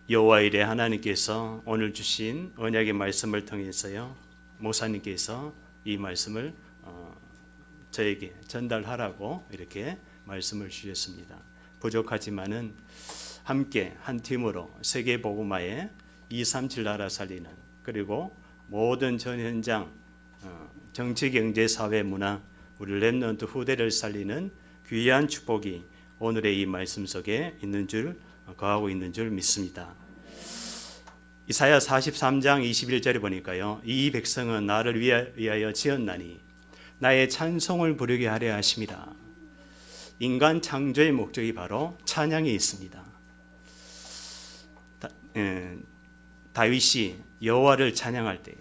여호와 이레 하나님께서 오늘 주신 언약의 말씀을 통해서요, 목사님께서 이 말씀을 저에게 전달하라고 이렇게 말씀을 주셨습니다. 부족하지만은 함께 한 팀으로 세계 복음화에 237 나라 살리는, 그리고 모든 전 현장 정치, 경제, 사회, 문화, 우리 렘넌트 후대를 살리는 귀한 축복이 오늘의 이 말씀 속에 있는 줄, 거하고 있는 줄 믿습니다. 이사야 43장 21절에 보니까요, 이 백성은 나를 위하여 지었나니 나의 찬송을 부르게 하려 하심이라. 인간 창조의 목적이 바로 찬양에 있습니다. 다윗이 여호와를 찬양할 때,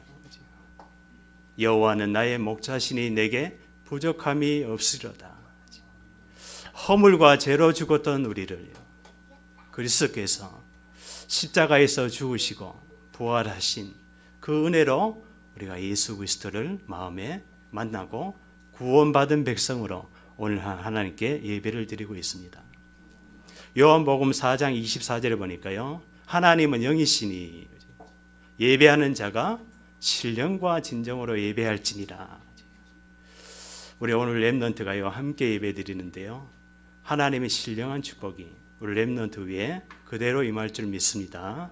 여호와는 나의 목자시니 내게 부족함이 없으리로다. 허물과 죄로 죽었던 우리를 그리스도께서 십자가에서 죽으시고 부활하신 그 은혜로 우리가 예수 그리스도를 마음에 만나고 구원받은 백성으로 오늘 하나님께 예배를 드리고 있습니다. 요한복음 4장 24절에 보니까요, 하나님은 영이시니 예배하는 자가 신령과 진정으로 예배할지니라. 우리 오늘 렘넌트가요 함께 예배 드리는데요, 하나님의 신령한 축복이 우리 렘넌트 위에 그대로 임할 줄 믿습니다.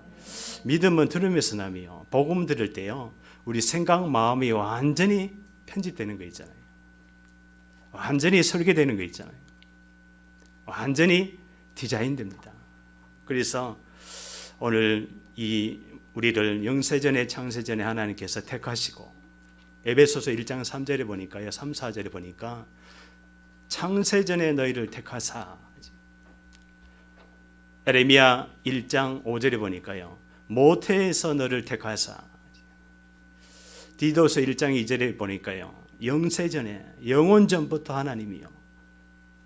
믿음은 들으면서 나며 복음 들을 때요, 우리 생각 마음이 완전히 편집되는 거 있잖아요. 완전히 설계되는 거 있잖아요. 완전히 디자인됩니다. 그래서 오늘 이 우리를 영세전에 창세전에 하나님께서 택하시고, 에베소서 1장 3절에 보니까요, 3, 4절에 보니까 창세전에 너희를 택하사, 에레미야 1장 5절에 보니까요, 모태에서 너를 택하사, 디도서 1장 2절에 보니까요, 영세전에 영원전부터 하나님이요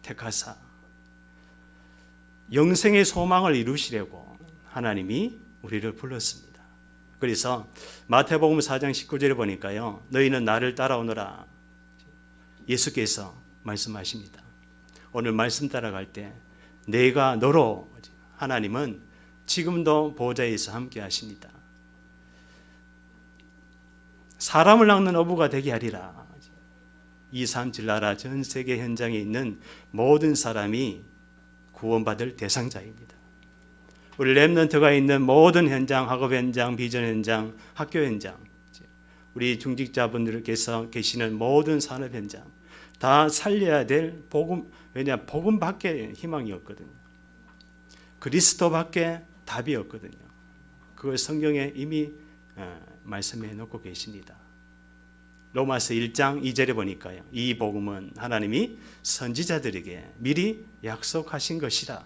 택하사 영생의 소망을 이루시려고 하나님이 우리를 불렀습니다. 그래서 마태복음 4장 19절에 보니까요, 너희는 나를 따라오너라, 예수께서 말씀하십니다. 오늘 말씀 따라갈 때 내가 너로, 하나님은 지금도 보좌에서 함께 하십니다. 사람을 낚는 어부가 되게 하리라. 237 나라 전 세계 현장에 있는 모든 사람이 구원받을 대상자입니다. 우리 렘넌트가 있는 모든 현장, 학업 현장, 비전 현장, 학교 현장, 우리 중직자분들께서 계시는 모든 산업 현장 다 살려야 될 복음, 왜냐 복음밖에 희망이 없거든요. 그리스도밖에 답이 없거든요. 그걸 성경에 이미 말씀해 놓고 계십니다. 로마서 1장 2절에 보니까요, 이 복음은 하나님이 선지자들에게 미리 약속하신 것이라.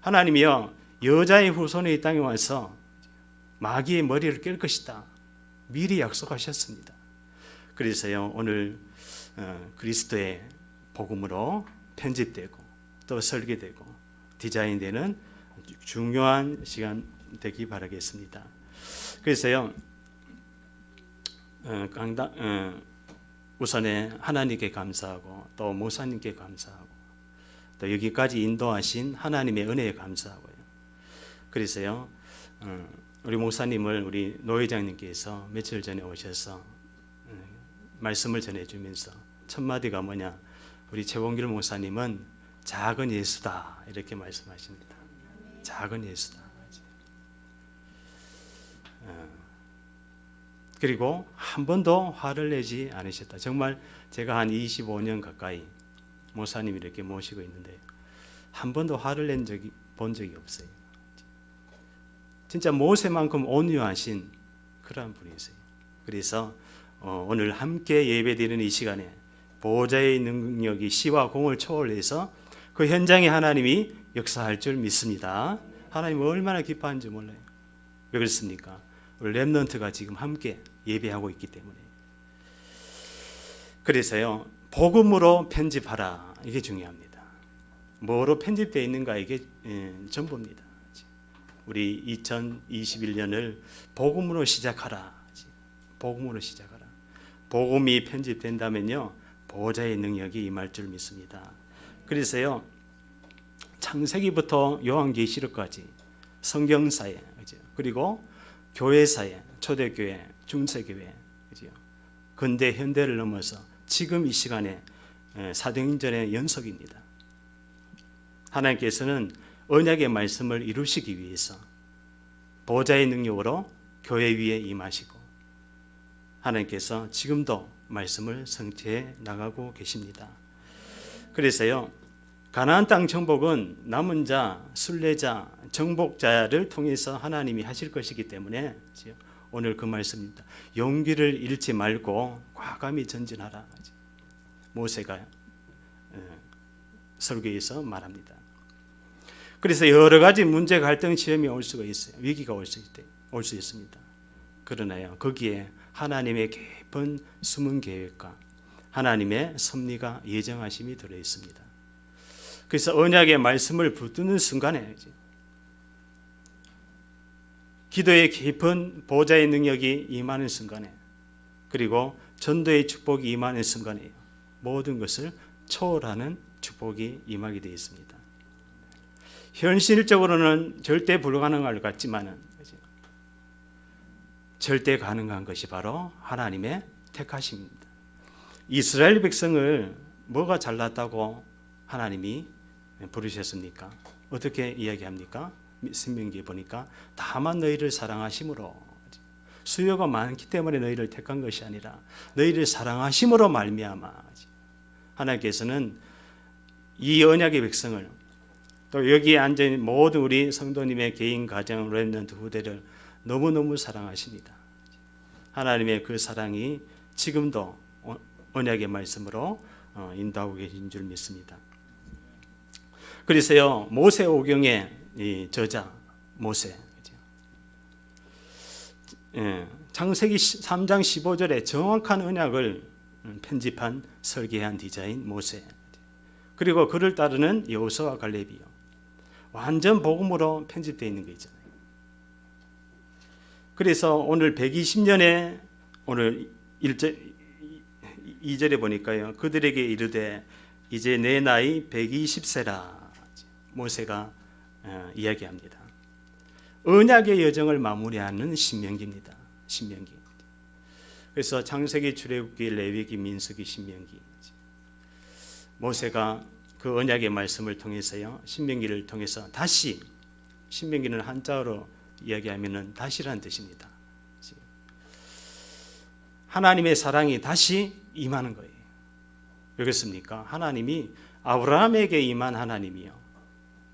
하나님이요 여자의 후손이 이 땅에 와서 마귀의 머리를 깰 것이다, 미리 약속하셨습니다. 그래서요 오늘 그리스도의 복음으로 편집되고 또 설계되고 디자인되는 중요한 시간 되기 바라겠습니다. 그래서요 우선에 하나님께 감사하고 또 목사님께 감사하고 또 여기까지 인도하신 하나님의 은혜에 감사하고요. 그래서요 우리 목사님을 우리 노 회장님께서 며칠 전에 오셔서 말씀을 전해주면서 첫 마디가 뭐냐, 우리 최봉길 목사님은 작은 예수다 이렇게 말씀하십니다. 작은 예수다. 그리고 한 번도 화를 내지 않으셨다. 정말 제가 한 25년 가까이 목사님 이렇게 모시고 있는데 한 번도 화를 본 적이 없어요. 진짜 모세만큼 온유하신 그러한 분이세요. 그래서 오늘 함께 예배드리는 이 시간에 보호자의 능력이 시와 공을 초월해서 그 현장에 하나님이 역사할 줄 믿습니다. 하나님 얼마나 기뻐하는지 몰라요. 왜 그렇습니까? 우리 렘넌트가 지금 함께 예배하고 있기 때문에. 그래서요 복음으로 편집하라, 이게 중요합니다. 뭐로 편집되어 있는가, 이게 전부입니다. 우리 2021년을 복음으로 시작하라. 복음으로 시작하라. 복음이 편집된다면요 보호자의 능력이 임할 줄 믿습니다. 그래서요 창세기부터 요한계시록까지 성경사에, 그리고 교회사에, 초대교회, 중세교회, 근대, 현대를 넘어서 지금 이 시간에 사도행전의 연속입니다. 하나님께서는 언약의 말씀을 이루시기 위해서 보좌의 능력으로 교회 위에 임하시고 하나님께서 지금도 말씀을 성취해 나가고 계십니다. 그래서요, 가나안 땅 정복은 남은 자, 순례자, 정복자를 통해서 하나님이 하실 것이기 때문에 오늘 그 말씀입니다. 용기를 잃지 말고 과감히 전진하라. 모세가 설교에서 말합니다. 그래서 여러 가지 문제, 갈등, 시험이 올 수가 있어요. 위기가 올 수 있습니다. 그러나요, 거기에 하나님의 깊은 숨은 계획과 하나님의 섭리가 예정하심이 들어 있습니다. 그래서 언약의 말씀을 붙드는 순간에 기도의 깊은 보좌의 능력이 임하는 순간에, 그리고 전도의 축복이 임하는 순간에 모든 것을 초월하는 축복이 임하게 되어 있습니다. 현실적으로는 절대 불가능할 것 같지만은 절대 가능한 것이 바로 하나님의 택하심입니다. 이스라엘 백성을 뭐가 잘났다고 하나님이 부르셨습니까? 어떻게 이야기합니까? 신명기에 보니까 다만 너희를 사랑하심으로, 수요가 많기 때문에 너희를 택한 것이 아니라 너희를 사랑하심으로 말미암아. 하나님께서는 이 언약의 백성을, 또 여기에 앉아있는 모든 우리 성도님의 개인 가정 렘넌트 후대를 너무너무 사랑하십니다. 하나님의 그 사랑이 지금도 언약의 말씀으로 인도하고 계신 줄 믿습니다. 그래서요, 모세오경의 이 저자 모세, 창세기 3장 15절에 정확한 언약을 편집한, 설계한 디자인 모세, 그리고 그를 따르는 여호수아 갈렙이요, 완전 복음으로 편집되어 있는 거 있잖아요. 그래서 오늘 120년에 오늘 2절에 보니까요, 그들에게 이르되 이제 내 나이 120세라 모세가 이야기합니다. 언약의 여정을 마무리하는 신명기입니다. 신명기. 그래서 창세기, 출애굽기, 레위기, 민수기, 신명기. 모세가 그 언약의 말씀을 통해서요, 신명기를 통해서 다시, 신명기는 한자어로 이야기하면은 다시라는 뜻입니다. 하나님의 사랑이 다시 임하는 거예요. 왜 그렇습니까? 하나님이 아브라함에게 임한 하나님이요,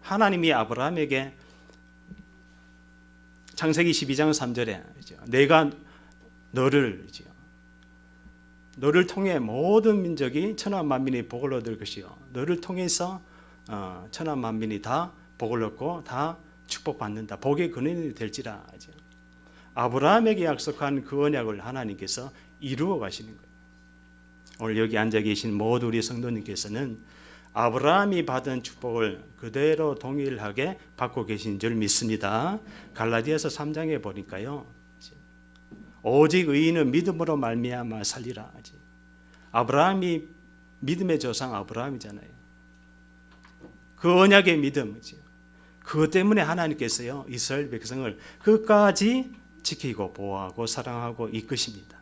하나님이 아브라함에게 창세기 12장 3절에 내가 너를 통해 모든 민족이 천하 만민이 복을 얻을 것이요, 너를 통해서 천하 만민이 다 복을 얻고 다 축복받는다, 복의 근원이 될지라. 아브라함에게 약속한 그 언약을 하나님께서 이루어 가시는 거예요. 오늘 여기 앉아 계신 모든 우리 성도님께서는 아브라함이 받은 축복을 그대로 동일하게 받고 계신 줄 믿습니다. 갈라디아서 3장에 보니까요, 오직 의인은 믿음으로 말미암아 살리라. 아브라함이 믿음의 조상 아브라함이잖아요. 그 언약의 믿음이죠. 그것 때문에 하나님께서요, 이스라엘 백성을 끝까지 지키고 보호하고 사랑하고 이끄십니다.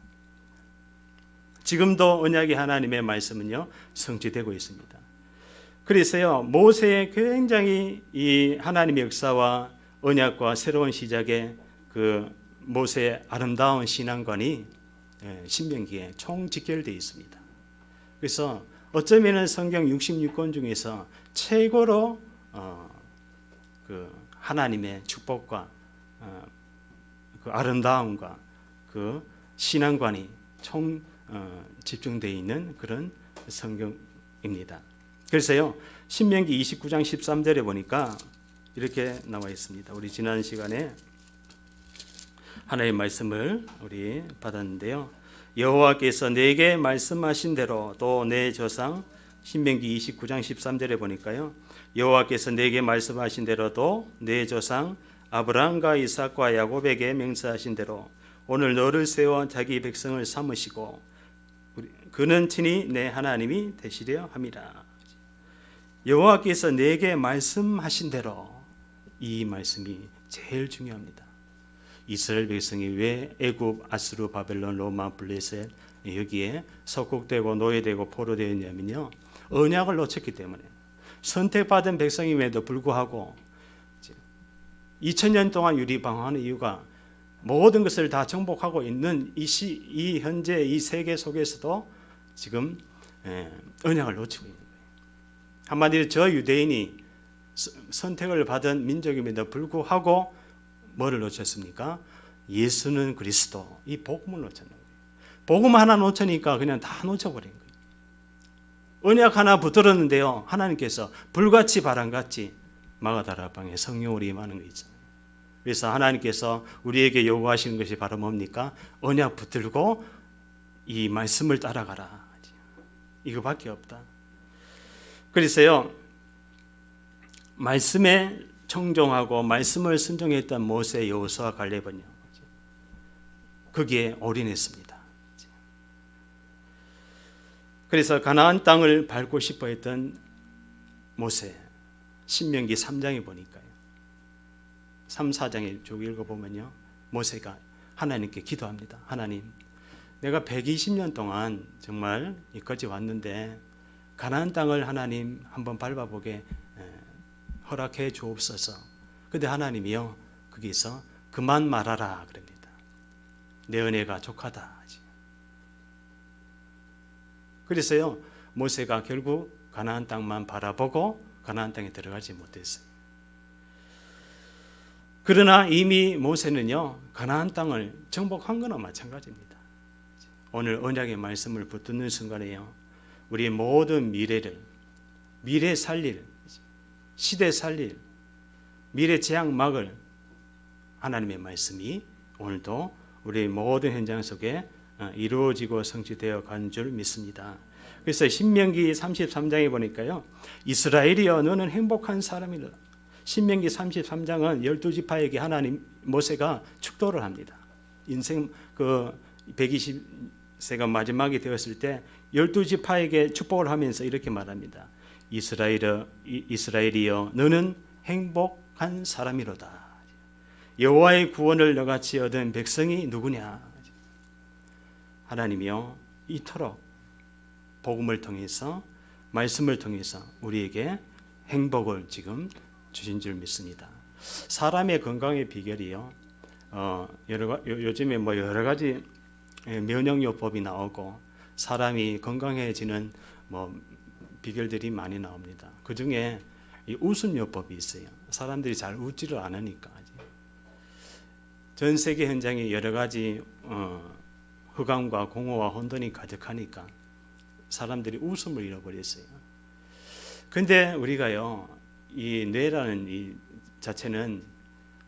지금도 언약의 하나님의 말씀은요, 성취되고 있습니다. 그래서요, 모세의 굉장히 이 하나님의 역사와 언약과 새로운 시작의 그 모세의 아름다운 신앙관이 신명기에 총집결되어 있습니다. 그래서 어쩌면 성경 66권 중에서 최고로 그 하나님의 축복과 그 아름다움과 그 신앙관이 총 집중되어 있는 그런 성경입니다. 그래서요, 신명기 29장 13절에 보니까 이렇게 나와 있습니다. 우리 지난 시간에 하나님의 말씀을 우리 받았는데요, 여호와께서 내게 말씀하신 대로 또 내 조상, 신명기 29장 13절에 보니까요, 여호와께서 내게 말씀하신 대로도 내 조상 아브라함과 이삭과 야곱에게 맹세하신 대로 오늘 너를 세워 자기 백성을 삼으시고 그는 친히 내 하나님이 되시려 함이라. 여호와께서 내게 말씀하신 대로, 이 말씀이 제일 중요합니다. 이스라엘 백성이 왜 애굽, 아수르, 바벨론, 로마, 블레셋 여기에 속국되고 노예되고 포로되었냐면요, 언약을 놓쳤기 때문에. 선택받은 백성임에도 불구하고 2000년 동안 유리방황하는 이유가 모든 것을 다 정복하고 있는 이 현재 이 세계 속에서도 지금 언약을 놓치고 있는 거예요. 한마디로 저 유대인이 선택을 받은 민족임에도 불구하고 뭐를 놓쳤습니까? 예수는 그리스도, 이 복음을 놓쳤는 거예요. 복음 하나 놓치니까 그냥 다 놓쳐버린 거예요. 언약 하나 붙들었는데요, 하나님께서 불같이 바람같이 마가다락방에 성령으로 임하는 거 있잖아요. 그래서 하나님께서 우리에게 요구하시는 것이 바로 뭡니까? 언약 붙들고 이 말씀을 따라가라, 이거밖에 없다. 그래서요, 말씀에 청종하고 말씀을 순종했던 모세, 여호수아, 갈렙은요, 거기에 올인했습니다. 그래서 가나안 땅을 밟고 싶어 했던 모세, 신명기 3장에 보니까요, 3, 4장에 쭉 읽어보면요, 모세가 하나님께 기도합니다. 하나님, 내가 120년 동안 정말 여기까지 왔는데 가나안 땅을 하나님 한번 밟아보게 허락해 주옵소서. 근데 하나님이요, 거기서 그만 말하라 그럽니다. 내 은혜가 족하다. 그래서요, 모세가 결국 가나안 땅만 바라보고 가나안 땅에 들어가지 못했어요. 그러나 이미 모세는요, 가나안 땅을 정복한 거나 마찬가지입니다. 오늘 언약의 말씀을 붙드는 순간에요, 우리 모든 미래 살릴, 시대 살릴, 미래 재앙 막을 하나님의 말씀이 오늘도 우리 모든 현장 속에 이루어지고 성취되어 간 줄 믿습니다. 그래서 신명기 33장에 보니까요, 이스라엘이여 너는 행복한 사람이라. 신명기 33장은 12지파에게 하나님, 모세가 축도를 합니다. 인생 120세가 마지막이 되었을 때 12지파에게 축복을 하면서 이렇게 말합니다. 이스라엘이여 너는 행복한 사람이로다. 여호와의 구원을 너같이 얻은 백성이 누구냐? 하나님이요, 이토록 복음을 통해서, 말씀을 통해서 우리에게 행복을 지금 주신 줄 믿습니다. 사람의 건강의 비결이요, 요즘에 뭐 여러 가지 면역요법이 나오고 사람이 건강해지는 뭐 비결들이 많이 나옵니다. 그 중에 이 웃음요법이 있어요. 사람들이 잘 웃지를 않으니까. 전 세계 현장에 여러 가지 흑암과 공허와 혼돈이 가득하니까 사람들이 웃음을 잃어버렸어요. 근데 우리가요, 이 뇌라는 이 자체는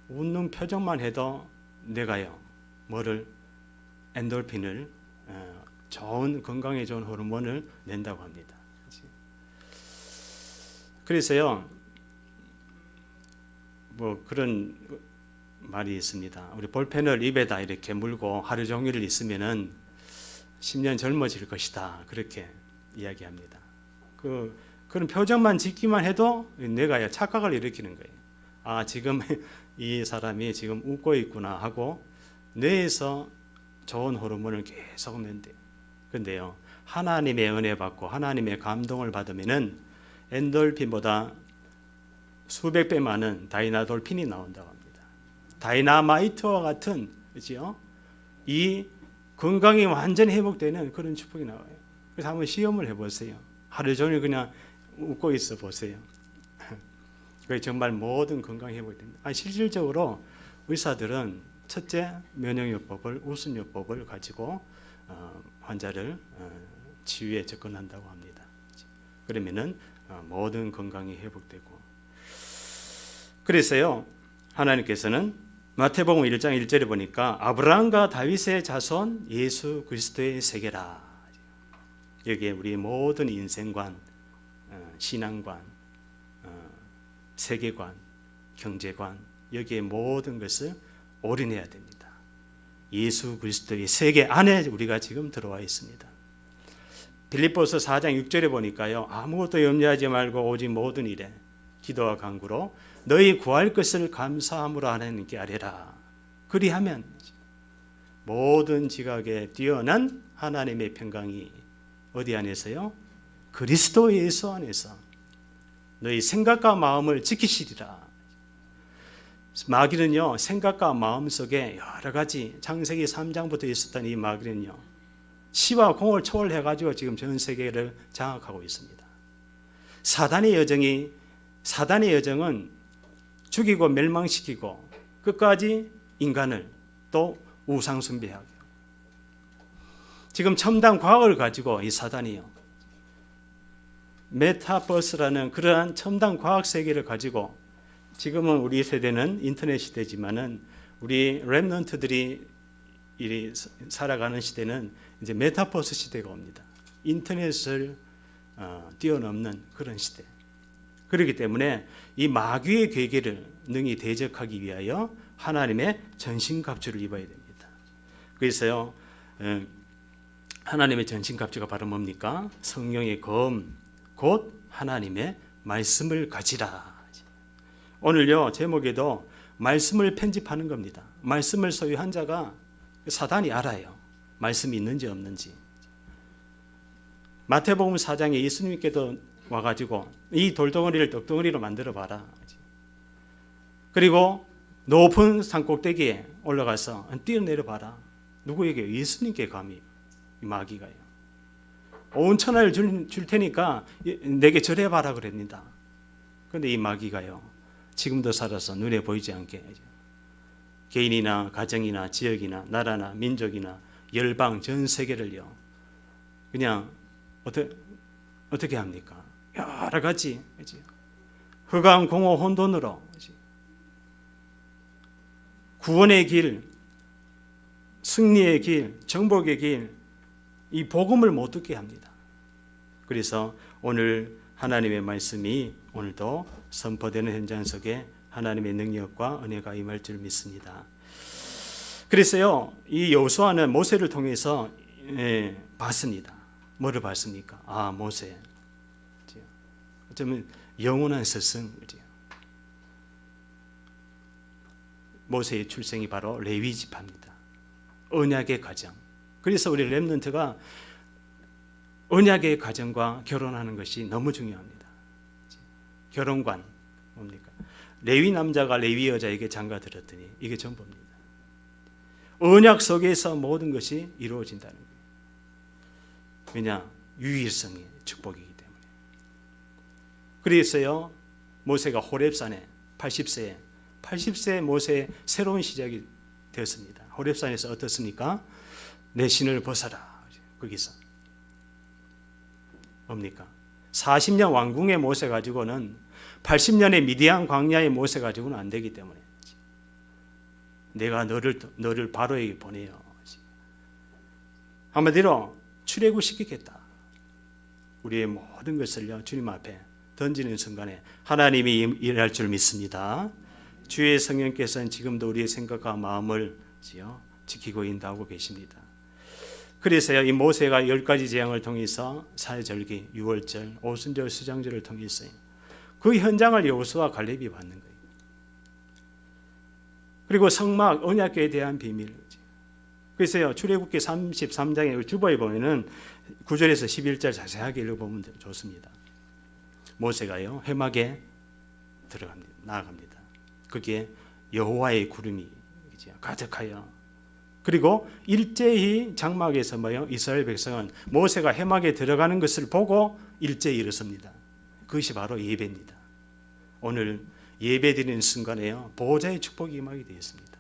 웃는 표정만 해도 뇌가요, 뭐를, 엔돌핀을, 좋은, 건강에 좋은 호르몬을 낸다고 합니다. 그래서요, 뭐 그런 말이 있습니다. 우리 볼펜을 입에다 이렇게 물고 하루 종일 있으면은 10년 젊어질 것이다, 그렇게 이야기합니다. 그런 표정만 짓기만 해도 뇌가 착각을 일으키는 거예요. 아, 지금 이 사람이 지금 웃고 있구나 하고 뇌에서 좋은 호르몬을 계속 낸대요. 그런데요, 하나님의 은혜 받고 하나님의 감동을 받으면은 엔돌핀보다 수백 배 많은 다이나돌핀이 나온다고 합니다. 다이나마이트와 같은, 그렇죠? 이 건강이 완전히 회복되는 그런 축복이 나와요. 그래서 한번 시험을 해보세요. 하루 종일 그냥 웃고 있어 보세요. 그게 정말 모든 건강이 회복됩니다. 실질적으로 의사들은 첫째, 면역요법을, 웃음요법을 가지고 환자를 치유에 접근한다고 합니다. 그러면은 모든 건강이 회복되고, 그래서요, 하나님께서는 마태복음 1장 1절에 보니까 아브라함과 다윗의 자손 예수 그리스도의 세계라. 여기에 우리 모든 인생관, 신앙관, 세계관, 경제관, 여기에 모든 것을 올인해야 됩니다. 예수 그리스도의 세계 안에 우리가 지금 들어와 있습니다. 빌립보서 4장 6절에 보니까요. 아무것도 염려하지 말고 오직 모든 일에 기도와 간구로 너희 구할 것을 감사함으로 하나님께 아뢰라. 그리하면 모든 지각에 뛰어난 하나님의 평강이 어디 안에서요? 그리스도 예수 안에서 너희 생각과 마음을 지키시리라. 마귀는요, 생각과 마음 속에 여러 가지 창세기 3장부터 있었던 이 마귀는요, 시와 공을 초월해가지고 지금 전 세계를 장악하고 있습니다. 사단의 여정은 죽이고 멸망시키고 끝까지 인간을 또 우상숭배하고, 지금 첨단 과학을 가지고 이 사단이요, 메타버스라는 그러한 첨단 과학 세계를 가지고, 지금은 우리 세대는 인터넷 시대지만은 우리 렘넌트들이 살아가는 시대는 이제 메타버스 시대가 옵니다. 인터넷을 뛰어넘는 그런 시대. 그렇기 때문에 이 마귀의 괴계를 능히 대적하기 위하여 하나님의 전신갑주를 입어야 됩니다. 그래서요, 하나님의 전신갑주가 바로 뭡니까? 성령의 검, 곧 하나님의 말씀을 가지라. 오늘요, 제목에도 말씀을 편집하는 겁니다. 말씀을 소유한 자가 사단이 알아요. 말씀이 있는지 없는지. 마태복음 4장에 예수님께도 와가지고 이 돌덩어리를 떡덩어리로 만들어 봐라. 그리고 높은 산꼭대기에 올라가서 뛰어내려 봐라. 누구에게? 예수님께 감히 마귀가요. 온 천하를 줄 테니까 내게 절해 봐라 그럽니다. 그런데 이 마귀가요, 지금도 살아서 눈에 보이지 않게 개인이나 가정이나 지역이나 나라나 민족이나 열방 전 세계를요, 그냥 어떻게 합니까? 여러 가지 흑암 공허 혼돈으로 구원의 길, 승리의 길, 정복의 길, 이 복음을 못 듣게 합니다. 그래서 오늘 하나님의 말씀이 오늘도 선포되는 현장 속에 하나님의 능력과 은혜가 임할 줄 믿습니다. 그래서요, 이 여호수아는 모세를 통해서 봤습니다. 뭐를 봤습니까? 아, 모세. 어쩌면 영원한 스승. 모세의 출생이 바로 레위 지파입니다. 언약의 가정. 그래서 우리 렘넌트가 언약의 가정과 결혼하는 것이 너무 중요합니다. 결혼관 뭡니까? 레위 남자가 레위 여자에게 장가 들었더니 이게 전부입니다. 언약 속에서 모든 것이 이루어진다는 거예요. 왜냐? 유일성의 축복이기 때문에. 그래서요, 모세가 호렙산에 80세 모세의 새로운 시작이 되었습니다. 호렙산에서 어떻습니까? 내 신을 벗어라. 거기서 뭡니까? 40년 왕궁의 모세 가지고는 80년의 미디안 광야의 모세 가지고는 안 되기 때문에 내가 너를 바로에게 보내요. 한마디로 출애굽시키겠다. 우리의 모든 것을요, 주님 앞에 던지는 순간에 하나님이 일할 줄 믿습니다. 주의 성령께서는 지금도 우리의 생각과 마음을 지키고 인도하고 계십니다. 그래서요, 이 모세가 10가지 재앙을 통해서 사해절기, 유월절, 오순절, 수장절을 통해서 그 현장을 여호수아 갈렙이 받는 거예요. 그리고 성막, 언약궤에 대한 비밀. 그래서요, 출애굽기 33장의 주보에 보면은 9절에서 11절 자세하게 읽어보면 좋습니다. 모세가요, 회막에 나아갑니다. 거기에 여호와의 구름이 가득하여, 그리고 일제히 장막에서 이스라엘 백성은 모세가 회막에 들어가는 것을 보고 일제히 일어섭니다. 그것이 바로 예배입니다. 오늘 예배드리는 순간에요, 보호자의 축복이 임하게 되었습니다.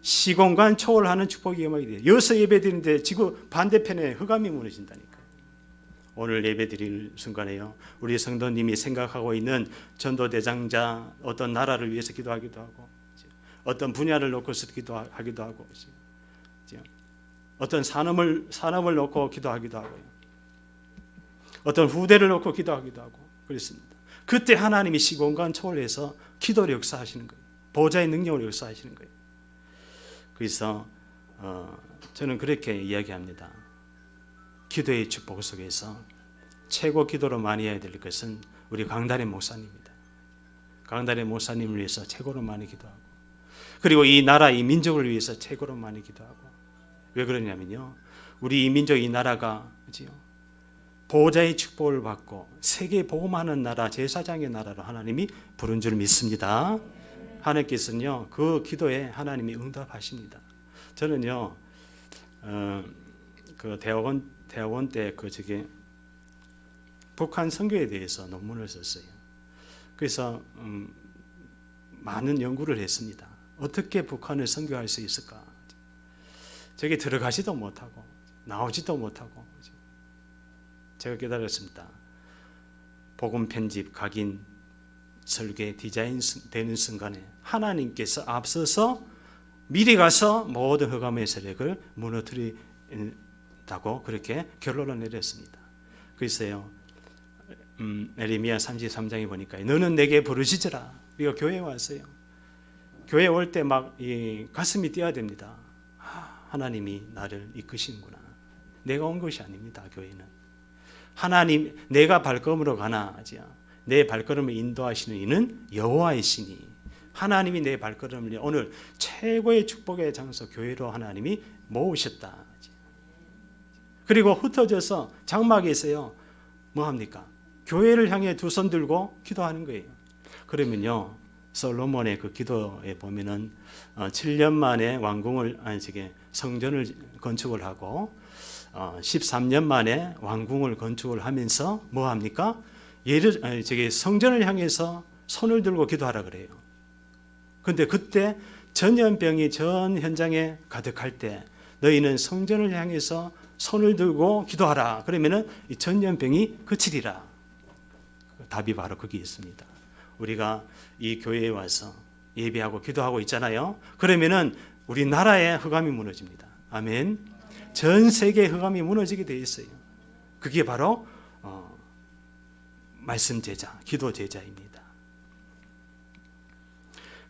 시공간 초월하는 축복이 임하게 돼요. 여기서 예배드리는데 지구 반대편에 흑암이 무너진다니까요. 오늘 예배드릴 순간에요, 우리 성도님이 생각하고 있는 전도대장자, 어떤 나라를 위해서 기도하기도 하고, 어떤 분야를 놓고서 기도하기도 하고, 어떤 산업을 놓고 기도하기도 하고요, 어떤 후대를 놓고 기도하기도 하고 그렇습니다. 그때 하나님이 시공간 초월해서 기도를 역사하시는 거예요. 보좌의 능력을 역사하시는 거예요. 그래서 저는 그렇게 이야기합니다. 기도의 축복 속에서 최고 기도로 많이 해야 될 것은 우리 강단의 목사님입니다. 강단의 목사님을 위해서 최고로 많이 기도하고, 그리고 이 나라, 이 민족을 위해서 최고로 많이 기도하고. 왜 그러냐면요, 우리 이 민족, 이 나라가 보호자의 축복을 받고 세계 복음하는 나라, 제사장의 나라로 하나님이 부른 줄 믿습니다. 하나님께서는요, 그 기도에 하나님이 응답하십니다. 저는요, 그 대학원 때 북한 선교에 대해서 논문을 썼어요. 그래서 많은 연구를 했습니다. 어떻게 북한을 선교할 수 있을까? 저기 들어가지도 못하고 나오지도 못하고. 제가 깨달았습니다. 복음 편집, 각인, 설계, 디자인 되는 순간에 하나님께서 앞서서 미리 가서 모든 흑암의 세력을 무너뜨린다고 그렇게 결론을 내렸습니다. 글쎄요, 에레미야 33장에 보니까 너는 내게 부르짖으라. 우리가 교회에 왔어요. 교회에 올 때 막 가슴이 뛰어야 됩니다. 하나님이 나를 이끄시는구나. 내가 온 것이 아닙니다. 교회는 하나님, 내가 발걸음으로 가나 내 발걸음을 인도하시는 이는 여호와이시니, 하나님이 내 발걸음을 오늘 최고의 축복의 장소 교회로 하나님이 모으셨다. 그리고 흩어져서 장막에 있어요. 뭐합니까? 교회를 향해 두 손 들고 기도하는 거예요. 그러면요, 솔로몬의 그 기도에 보면은 7년 만에 왕궁을 성전을 건축을 하고 13년 만에 왕궁을 건축을 하면서 뭐 합니까? 성전을 향해서 손을 들고 기도하라 그래요. 근데 그때 전염병이 전 현장에 가득할 때 너희는 성전을 향해서 손을 들고 기도하라. 그러면은 이 전염병이 그치리라. 답이 바로 거기 있습니다. 우리가 이 교회에 와서 예배하고 기도하고 있잖아요. 그러면은 우리나라의 흑암이 무너집니다. 아멘. 전 세계의 흑암이 무너지게 되어 있어요. 그게 바로 말씀 제자, 기도 제자입니다.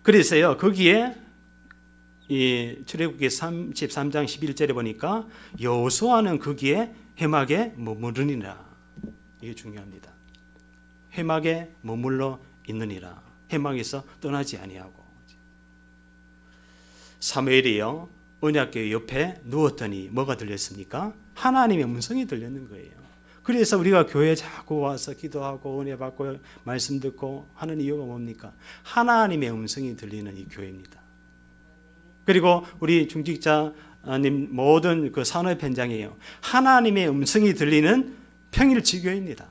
그래서요, 거기에 이 출애굽기 33장 11절에 보니까 여호수아는 거기에 회막에 머무르니라. 이게 중요합니다. 회막에 머물러 있느니라. 회막에서 떠나지 아니하고. 사무엘이요, 언약궤 옆에 누웠더니 뭐가 들렸습니까? 하나님의 음성이 들렸는 거예요. 그래서 우리가 교회에 자꾸 와서 기도하고 은혜 받고 말씀 듣고 하는 이유가 뭡니까? 하나님의 음성이 들리는 이 교회입니다. 그리고 우리 중직자님 모든 그 산업 현장이에요. 하나님의 음성이 들리는 평일지교입니다.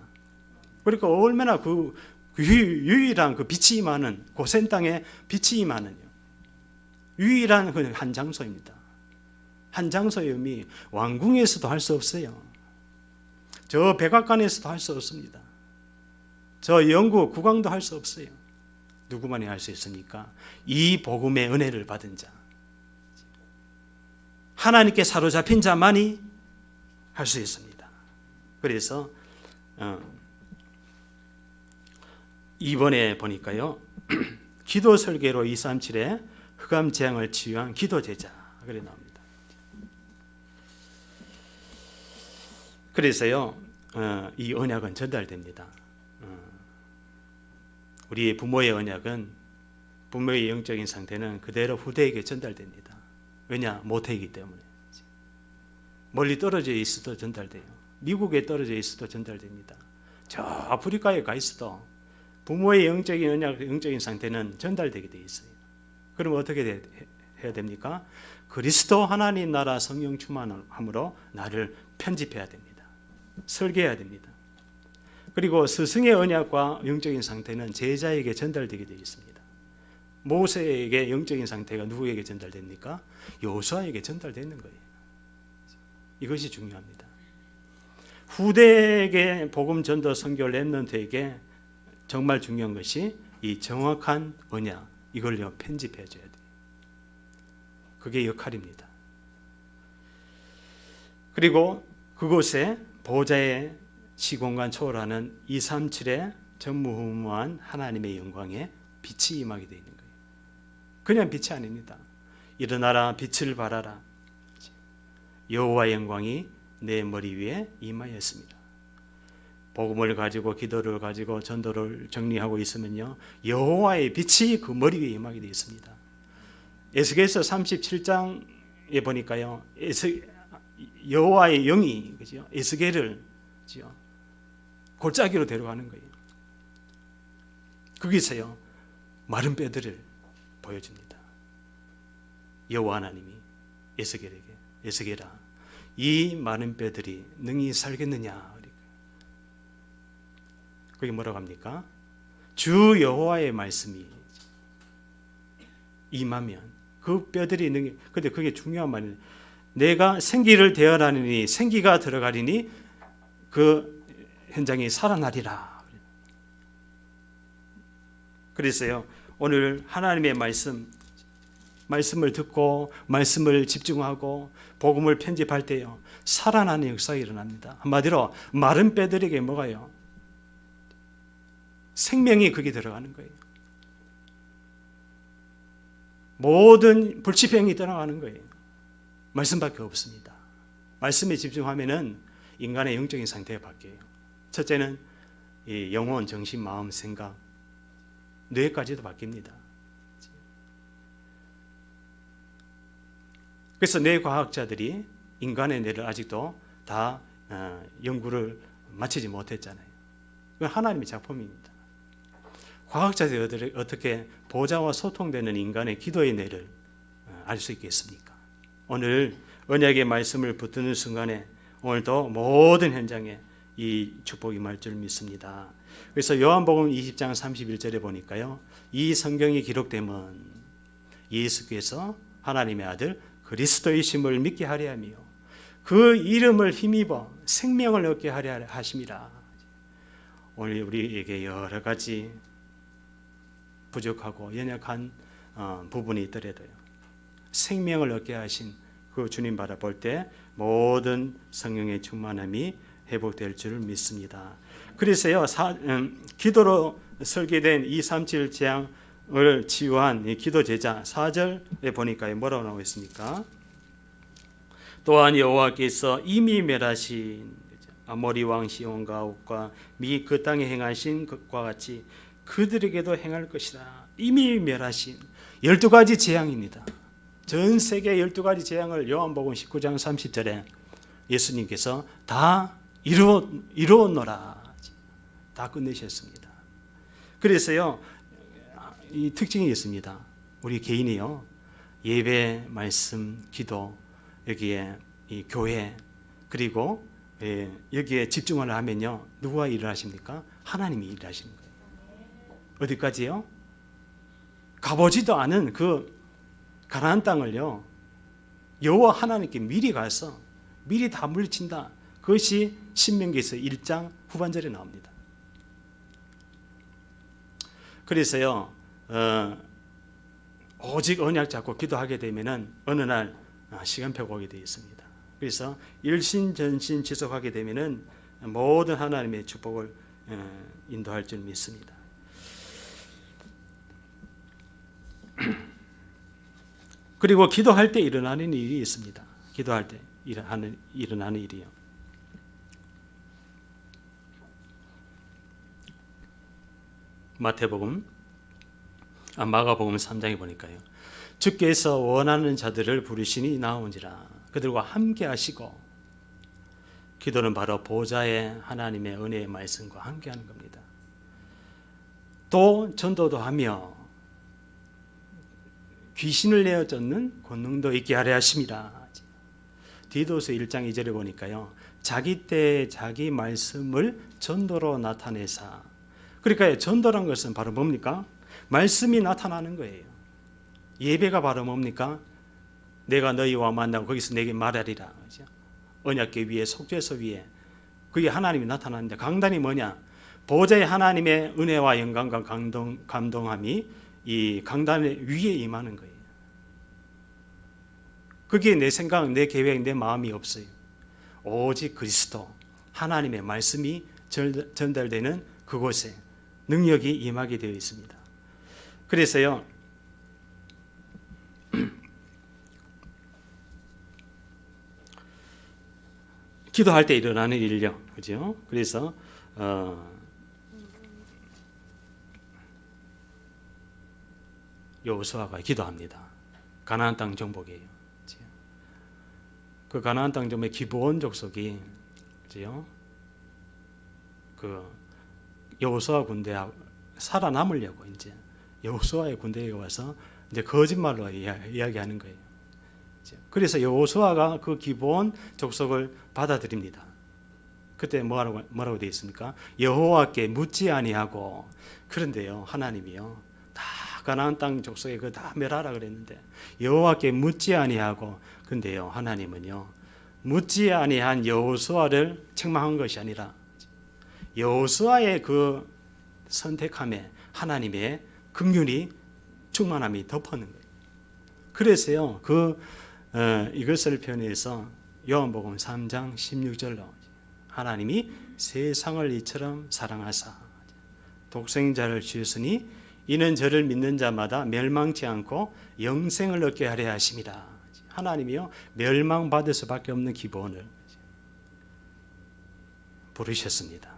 그러니까 얼마나 그 유일한 그 빛이 임하는, 고센 땅에 빛이 임하는 유일한 그 한 장소입니다. 한 장소의 의미, 왕궁에서도 할 수 없어요. 저 백악관에서도 할 수 없습니다. 저 영국 국왕도 할 수 없어요. 누구만이 할 수 있습니까? 이 복음의 은혜를 받은 자, 하나님께 사로잡힌 자만이 할 수 있습니다. 그래서 이번에 보니까요, 기도 설계로 237에 흑암 재앙을 치유한 기도 제자 그래 나옵니다. 그래서요, 이 언약은 전달됩니다. 우리 부모의 언약은, 부모의 영적인 상태는 그대로 후대에게 전달됩니다. 왜냐? 모태이기 때문에. 멀리 떨어져 있어도 전달돼요. 미국에 떨어져 있어도 전달됩니다. 저 아프리카에 가 있어도 부모의 영적인 언약, 영적인 상태는 전달되게 돼 있어요. 그럼 어떻게 해야 됩니까? 그리스도 하나님 나라 성령 충만함으로 나를 편집해야 됩니다. 설계해야 됩니다. 그리고 스승의 언약과 영적인 상태는 제자에게 전달되게 되어 있습니다. 모세에게 영적인 상태가 누구에게 전달됩니까? 여호수아에게 전달되는 거예요. 이것이 중요합니다. 후대에게 복음 전도 선교 렘넌트에게 정말 중요한 것이 이 정확한 언약, 이걸요 편집해 줘야 돼요. 그게 역할입니다. 그리고 그곳에 보호자의 시공간 초월하는 237의 전무후무한 하나님의 영광에 빛이 임하게 되어 있는 거예요. 그냥 빛이 아닙니다. 일어나라, 빛을 발하라. 여호와의 영광이 내 머리 위에 임하였습니다. 복음을 가지고 기도를 가지고 전도를 정리하고 있으면요, 여호와의 빛이 그 머리 위에 임하게 되어 있습니다. 에스겔서 37장에 보니까요, 여호와의 영이 그죠? 에스겔을 그죠? 골짜기로 데려가는 거예요. 거기서요 마른 뼈들을 보여줍니다. 여호와 하나님이 에스겔에게, 에스겔아, 이 마른 뼈들이 능히 살겠느냐? 그게 뭐라고 합니까? 주 여호와의 말씀이 임하면 그 뼈들이 능히, 근데 그게 중요한 말이에요. 내가 생기를 대하라니 생기가 들어가리니 그 현장이 살아나리라. 그래서요 오늘 하나님의 말씀을 듣고 말씀을 집중하고 복음을 편집할 때요 살아나는 역사가 일어납니다. 한마디로 마른 뼈들에게 뭐가요? 생명이 거기 들어가는 거예요. 모든 불치병이 떠나가는 거예요. 말씀밖에 없습니다. 말씀에 집중하면은 인간의 영적인 상태가 바뀌어요. 첫째는 이 영혼, 정신, 마음, 생각, 뇌까지도 바뀝니다. 그래서 뇌과학자들이 인간의 뇌를 아직도 다 연구를 마치지 못했잖아요. 그건 하나님의 작품입니다. 과학자들이 어떻게 보좌와 소통되는 인간의 기도의 뇌를 알 수 있겠습니까? 오늘 언약의 말씀을 붙드는 순간에 오늘도 모든 현장에 이 축복이 임할 줄 믿습니다. 그래서 요한복음 20장 31절에 보니까요, 이 성경이 기록되면 예수께서 하나님의 아들 그리스도이심을 믿게 하려 하며 그 이름을 힘입어 생명을 얻게 하려 하심이라. 오늘 우리에게 여러 가지 부족하고 연약한 부분이 있더라도요, 생명을 얻게 하신 그 주님 바라볼 때 모든 성령의 충만함이 회복될 줄 믿습니다. 그래서요 기도로 설계된 237 재앙을 치유한 이 기도 제자 4절에 보니까 뭐라고 나오고 있습니까? 또한 여호와께서 이미 멸하신 아모리 왕 시온과 옥과 미 그 땅에 행하신 것과 같이 그들에게도 행할 것이라. 이미 멸하신 12가지 재앙입니다. 전 세계 12가지 재앙을 요한복음 19장 30절에 예수님께서 다 이루었노라. 다 끝내셨습니다. 그래서요 이 특징이 있습니다. 우리 개인이요 예배, 말씀, 기도, 여기에 이 교회, 그리고 여기에 집중을 하면요 누가 일을 하십니까? 하나님이 일을 하시는 거예요. 어디까지요? 가보지도 않은 그 가나안 땅을요 여호와 하나님께 미리 가서 미리 다 물리친다. 그것이 신명기에서 1장 후반절에 나옵니다. 그래서요 오직 언약 잡고 기도하게 되면은 어느 날 시간표가 오게 되어 있습니다. 그래서 일신전신 지속하게 되면은 모든 하나님의 축복을 인도할 줄 믿습니다. 그리고 기도할 때 일어나는 일이 있습니다. 기도할 때 일어나는 일이요. 마가복음 3장에 보니까요. 주께서 원하는 자들을 부르시니 나온지라. 그들과 함께 하시고, 기도는 바로 보좌의 하나님의 은혜의 말씀과 함께 하는 겁니다. 또 전도도 하며 귀신을 내어 쫓는 권능도 있게 하려 하심이라. 디도서 1장 2절에 보니까요. 자기 때 자기 말씀을 전도로 나타내사. 그러니까 전도란 것은 바로 뭡니까? 말씀이 나타나는 거예요. 예배가 바로 뭡니까? 내가 너희와 만나고 거기서 내게 말하리라. 언약궤 위에 속죄소 위에 그게 하나님이 나타나는데, 강단이 뭐냐? 보좌의 하나님의 은혜와 영광과 감동함이 이 강단 위에 임하는 거예요. 그게 내 생각, 내 계획, 내 마음이 없어요. 오직 그리스도 하나님의 말씀이 전달되는 그곳에 능력이 임하게 되어 있습니다. 그래서요 기도할 때 일어나는 일요, 그죠? 그래서 여호수아가 기도합니다. 가나안 땅 정복이에요. 그 가나안 땅 정복의 기브온 족속이, 그죠? 그 여호수아 군대하고 살아남으려고 이제 여호수아의 군대에 와서 이제 거짓말로 이야기하는 거예요. 그래서 여호수아가 그 기브온 족속을 받아들입니다. 그때 뭐라고 되어 있습니까? 여호와께 묻지 아니하고. 그런데요, 하나님이요, 다 가나안 땅 족속에 그 다 멸하라 그랬는데 여호와께 묻지 아니하고. 근데요, 하나님은요, 묻지 아니한 여호수아를 책망한 것이 아니라 여호수아의 그 선택함에 하나님의 긍휼이 충만함이 덮어는 거예요. 그래서요, 이것을 표현해서 요한복음 3장 16절로 하나님이 세상을 이처럼 사랑하사 독생자를 주셨으니 이는 저를 믿는 자마다 멸망치 않고 영생을 얻게 하려 하심이라. 하나님이요, 멸망받을 수밖에 없는 기본을 부르셨습니다.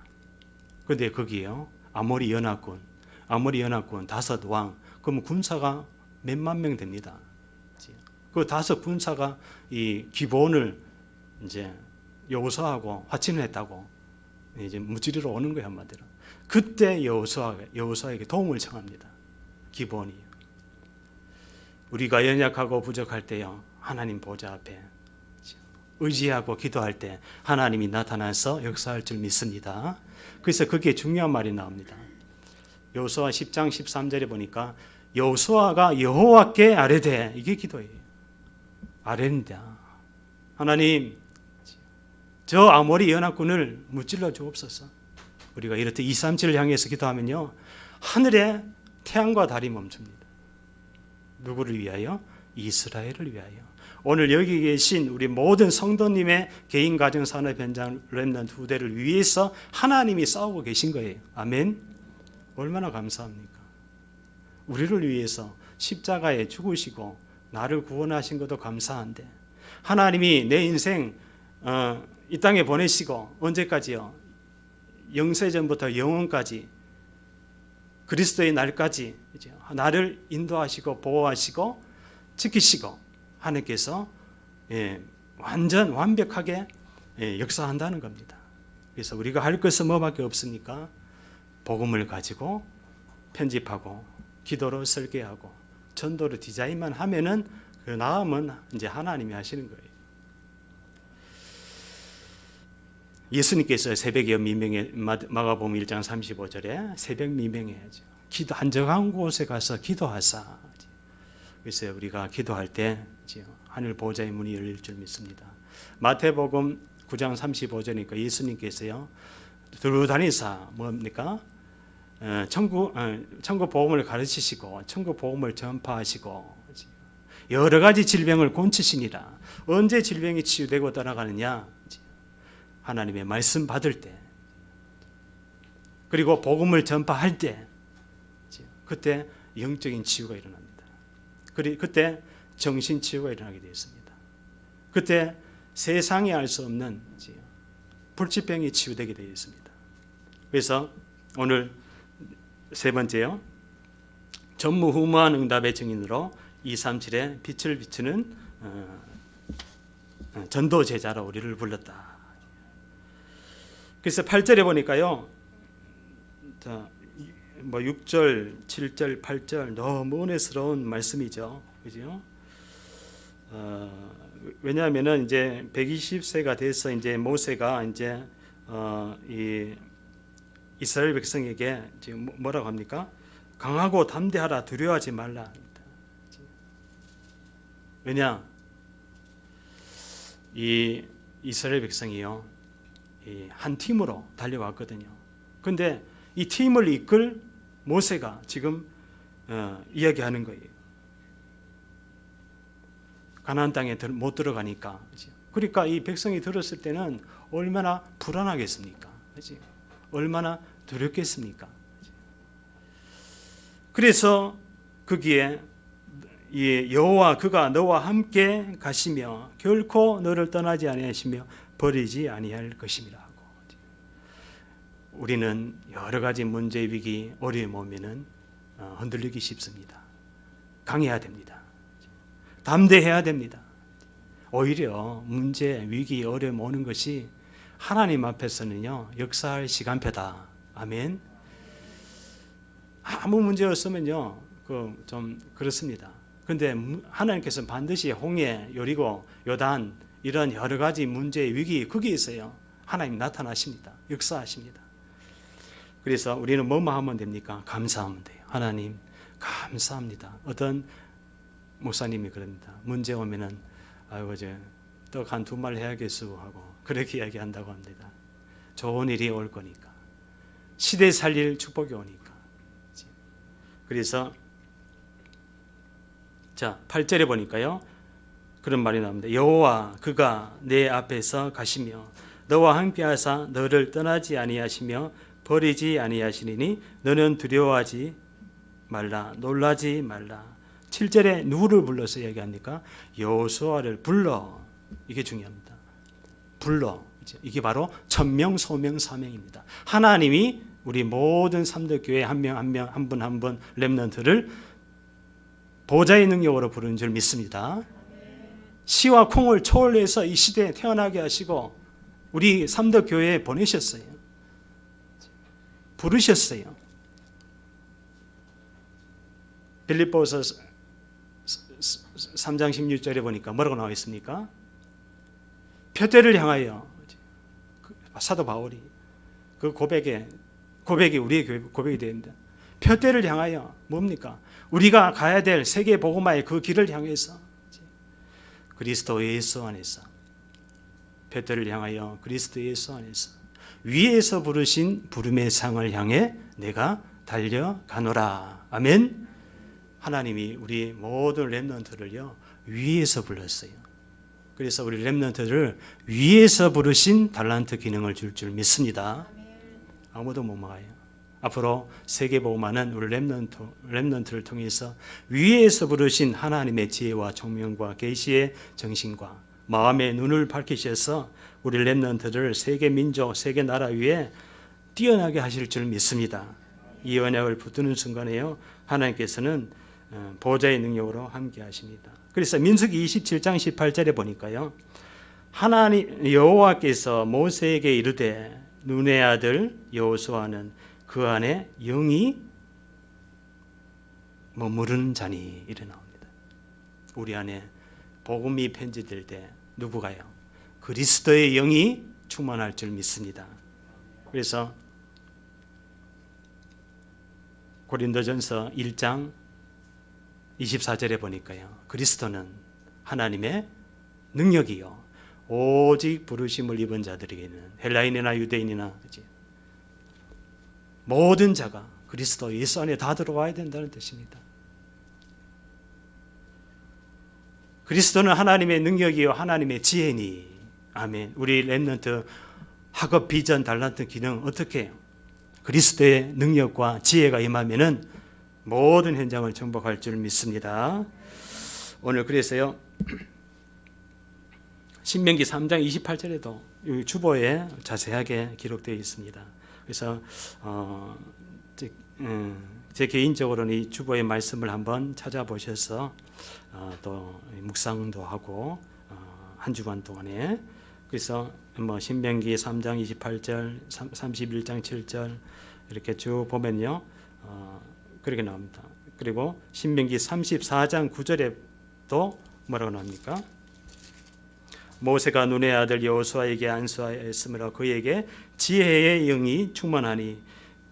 그런데 거기요, 아모리 연합군 5왕, 그럼 군사가 몇만 명 됩니다. 그 5 군사가 이 기본을 이제 여호수아하고 화친을 했다고 이제 무찌르러 오는 거예요, 한마디로. 그때 여호수아에게 도움을 청합니다. 기본이. 우리가 연약하고 부족할 때요, 하나님 보좌 앞에 의지하고 기도할 때 하나님이 나타나서 역사할 줄 믿습니다. 그래서 그게 중요한 말이 나옵니다. 여호수아 10장 13절에 보니까 여호수아가 여호와께 아뢰되, 이게 기도예요. 아뢰는다. 하나님, 저 아모리 연합군을 무찔러 주옵소서. 우리가 이렇게 237을 향해서 기도하면요, 하늘에 태양과 달이 멈춥니다. 누구를 위하여? 이스라엘을 위하여. 오늘 여기 계신 우리 모든 성도님의 개인 가정 산업 현장 렘넌트 후대를 위해서 하나님이 싸우고 계신 거예요. 아멘. 얼마나 감사합니까? 우리를 위해서 십자가에 죽으시고 나를 구원하신 것도 감사한데, 하나님이 내 인생 이 땅에 보내시고 언제까지요? 영세전부터 영원까지 그리스도의 날까지 이제 나를 인도하시고 보호하시고 지키시고 하나님께서 완전 완벽하게 역사한다는 겁니다. 그래서 우리가 할 것은 뭐밖에 없습니까? 복음을 가지고 편집하고 기도로 설계하고 전도로 디자인만 하면은 그 나음은 이제 하나님이 하시는 거예요. 예수님께서 새벽에 미명에 마가복음 1장 35절에 새벽 미명해야죠. 기도 한적한 곳에 가서 기도하사. 그래서 우리가 기도할 때 하늘 보좌의 문이 열릴 줄 믿습니다. 마태복음 9장 35절이니까 예수님께서요, 두루 다니사 뭡니까? 천국 복음을 가르치시고 천국 복음을 전파하시고 여러 가지 질병을 고치시니라. 언제 질병이 치유되고 떠나가느냐? 하나님의 말씀 받을 때, 그리고 복음을 전파할 때, 그때 영적인 치유가 일어납니다. 그때 정신 치유가 일어나게 되어 있습니다. 그때 세상이 알 수 없는 불치병이 치유되게 되어 있습니다. 그래서 오늘 세 번째요, 전무후무한 응답의 증인으로 237의 빛을 비추는 전도 제자로 우리를 불렀다. 그래서 8절에 보니까요, 6절, 7절, 8절 너무 은혜스러운 말씀이죠, 그죠? 왜냐하면은 이제 120세가 돼서 이제 모세가 이제 이 이스라엘 백성에게 지금 뭐라고 합니까? 강하고 담대하라, 두려워하지 말라. 왜냐? 이 이스라엘 백성이요, 한 팀으로 달려왔거든요. 그런데 이 팀을 이끌 모세가 지금 이야기하는 거예요. 가나안 땅에 못 들어가니까. 그러니까 이 백성이 들었을 때는 얼마나 불안하겠습니까? 얼마나 두렵겠습니까? 그래서 거기에 여호와 그가 너와 함께 가시며 결코 너를 떠나지 아니하시며 버리지 아니할 것임이라 하고. 우리는 여러 가지 문제, 위기, 어려움 오면은 흔들리기 쉽습니다. 강해야 됩니다. 담대해야 됩니다. 오히려 문제, 위기, 어려움 오는 것이 하나님 앞에서는요 역사할 시간표다. 아멘. 아무 문제 없으면요 좀 그렇습니다. 근데 하나님께서는 반드시 홍해, 여리고, 요단 이런 여러 가지 문제, 위기 거기에서요 하나님 나타나십니다. 역사하십니다. 그래서 우리는 뭐만 하면 됩니까? 감사하면 돼요. 하나님 감사합니다. 어떤 목사님이 그럽니다. 문제 오면은 아이고 이제 떡 한 두 말 해야겠어 하고 그렇게 이야기한다고 합니다. 좋은 일이 올 거니까, 시대 살릴 축복이 오니까. 그래서 자 8절에 보니까요 그런 말이 나옵니다. 여호와 그가 내 앞에서 가시며 너와 함께하사 너를 떠나지 아니하시며 버리지 아니하시리니 너는 두려워하지 말라, 놀라지 말라. 7절에 누구를 불러서 얘기합니까? 여호수아를 불러. 이게 중요합니다. 불러. 이게 바로 천명, 소명, 사명입니다. 하나님이 우리 모든 삼덕교회 한 명 한 명, 한 분 한 분 렘넌트를 보좌의 능력으로 부르는 줄 믿습니다. 시와 콩을 초월해서 이 시대에 태어나게 하시고 우리 삼덕교회에 보내셨어요. 부르셨어요. 빌립보서 3장 16절에 보니까 뭐라고 나와 있습니까? 표대를 향하여 사도 바울이 그 고백이 우리의 고백이 됩니다. 표대를 향하여 뭡니까? 우리가 가야 될 세계 복음화의 그 길을 향해서 그리스도 예수 안에서 표대를 향하여 그리스도 예수 안에서 위에서 부르신 부름의 상을 향해 내가 달려가노라. 아멘. 하나님이 우리 모든 렘넌트를요 위에서 불렀어요. 그래서 우리 렘넌트를 위에서 부르신 달란트 기능을 줄 믿습니다. 아무도 못 막아요. 앞으로 세계복음화는 우리 렘넌트를 통해서 위에서 부르신 하나님의 지혜와 총명과 계시의 정신과 마음의 눈을 밝히셔서 우리 렘넌트를 세계 민족, 세계 나라 위에 뛰어나게 하실 줄 믿습니다. 이 언약을 붙드는 순간에요 하나님께서는 보좌의 능력으로 함께 하십니다. 그래서 민수기 27장 18절에 보니까요 하나님 여호와께서 모세에게 이르되 눈의 아들 여호수아는 그 안에 영이 머무르는 자니 이래 나옵니다. 우리 안에 복음이 편지될 때 누구가요? 그리스도의 영이 충만할 줄 믿습니다. 그래서 고린도전서 1장 24절에 보니까요 그리스도는 하나님의 능력이요 오직 부르심을 입은 자들에게는 헬라인이나 유대인이나 모든 자가 그리스도 예수 안에 다 들어와야 된다는 뜻입니다. 그리스도는 하나님의 능력이요 하나님의 지혜니. 아멘. 우리 렘넌트 학업 비전 달란트 기능 어떻게 해요? 그리스도의 능력과 지혜가 임하면은 모든 현장을 정복할 줄 믿습니다. 오늘 그래서요 신명기 3장 28절에도 주보에 자세하게 기록되어 있습니다. 그래서 제 개인적으로는 이 주보의 말씀을 한번 찾아보셔서 또 묵상도 하고 한 주간 동안에 그래서 뭐 신명기 3장 28절, 31장 7절 이렇게 쭉 보면요 그렇게 나옵니다. 그리고 신명기 34장 9절에도 뭐라고 나옵니까? 모세가 눈의 아들 여호수아에게 안수하였으므로 그에게 지혜의 영이 충만하니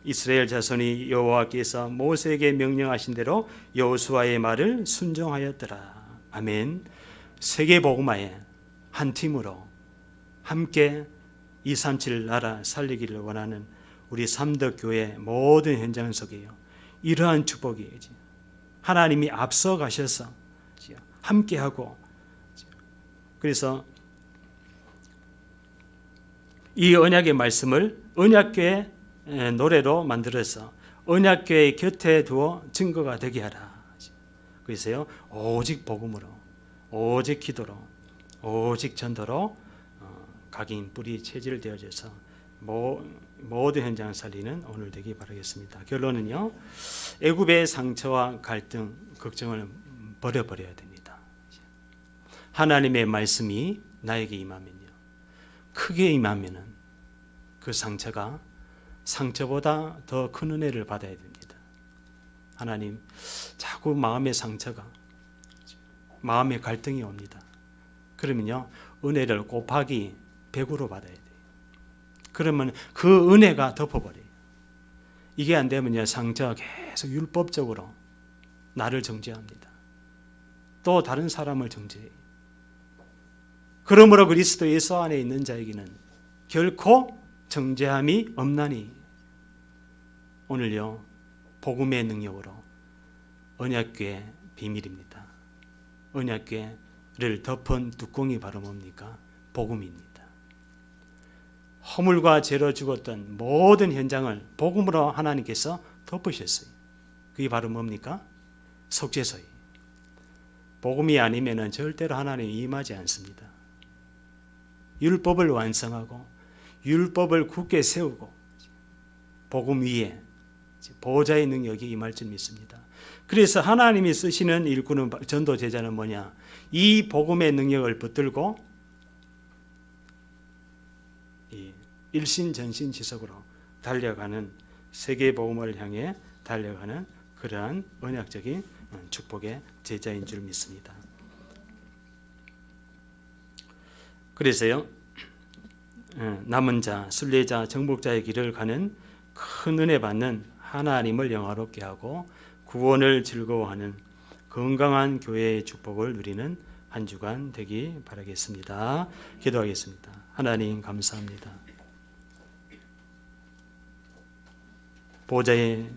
이스라엘 자손이 여호와께서 모세에게 명령하신 대로 여호수아의 말을 순종하였더라. 아멘. 세계 복음화에 한 팀으로 함께 237 나라 살리기를 원하는 우리 삼덕교회 모든 현장 속에요 이러한 축복이 하나님이 앞서 가셔서 함께하고 그래서 이 언약의 말씀을 언약궤의 노래로 만들어서 언약궤의 곁에 두어 증거가 되게 하라. 그래서요 오직 복음으로 오직 기도로 오직 전도로 각인 뿌리 체질되어져서 모든 현장 살리는 오늘 되기 바라겠습니다. 결론은요, 애굽의 상처와 갈등, 걱정을 버려버려야 됩니다. 하나님의 말씀이 나에게 임하면요, 크게 임하면은 그 상처가 상처보다 더 큰 은혜를 받아야 됩니다. 하나님, 자꾸 마음의 상처가, 마음의 갈등이 옵니다. 그러면요, 은혜를 곱하기 100으로 받아야 돼요. 그러면 그 은혜가 덮어버려요. 이게 안 되면요, 상처가 계속 율법적으로 나를 정죄합니다. 또 다른 사람을 정죄해요. 그러므로 그리스도 예수 안에 있는 자에게는 결코 정죄함이 없나니, 오늘요, 복음의 능력으로 언약궤 비밀입니다. 언약궤를 덮은 뚜껑이 바로 뭡니까? 복음입니다. 허물과 죄로 죽었던 모든 현장을 복음으로 하나님께서 덮으셨어요. 그게 바로 뭡니까? 속죄소예요. 복음이 아니면 절대로 하나님이 임하지 않습니다. 율법을 완성하고 율법을 굳게 세우고 복음 위에 보호자의 능력이 임할 줄 믿습니다. 그래서 하나님이 쓰시는 일꾼은, 전도 제자는 뭐냐? 이 복음의 능력을 붙들고 일신전신지속으로 달려가는, 세계 복음을 향해 달려가는 그러한 언약적인 축복의 제자인 줄 믿습니다. 그래서요, 남은 자, 순례자, 정복자의 길을 가는 큰 은혜 받는, 하나님을 영화롭게 하고 구원을 즐거워하는 건강한 교회의 축복을 누리는 한 주간 되기 바라겠습니다. 기도하겠습니다. 하나님, 감사합니다. 보좌의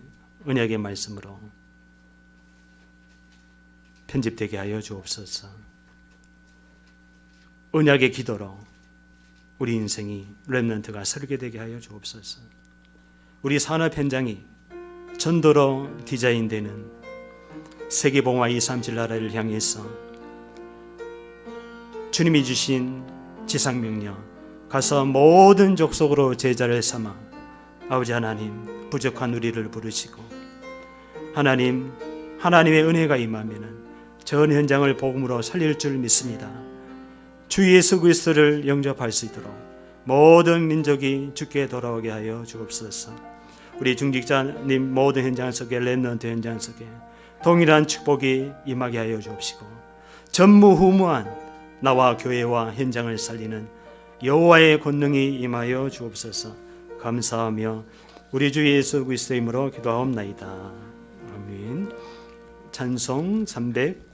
언약의 말씀으로 편집되게 하여 주옵소서. 언약의 기도로 우리 인생이, 렘넌트가 설계되게 하여 주옵소서. 우리 산업 현장이 전도로 디자인되는 세계봉화 237 나라를 향해서 주님이 주신 지상명령, 가서 모든 족속으로 제자를 삼아 아버지 하나님, 부족한 우리를 부르시고, 하나님, 하나님의 은혜가 임하면은 전 현장을 복음으로 살릴 줄 믿습니다. 주 예수 그리스도를 영접할 수 있도록 모든 민족이 주께 돌아오게 하여 주옵소서. 우리 중직자님 모든 현장 속에, 렘넌트 현장 속에 동일한 축복이 임하게 하여 주옵시고, 전무후무한 나와 교회와 현장을 살리는 여호와의 권능이 임하여 주옵소서. 감사하며 우리 주 예수 그리스도의 이름으로 기도하옵나이다. 아멘. 찬송 300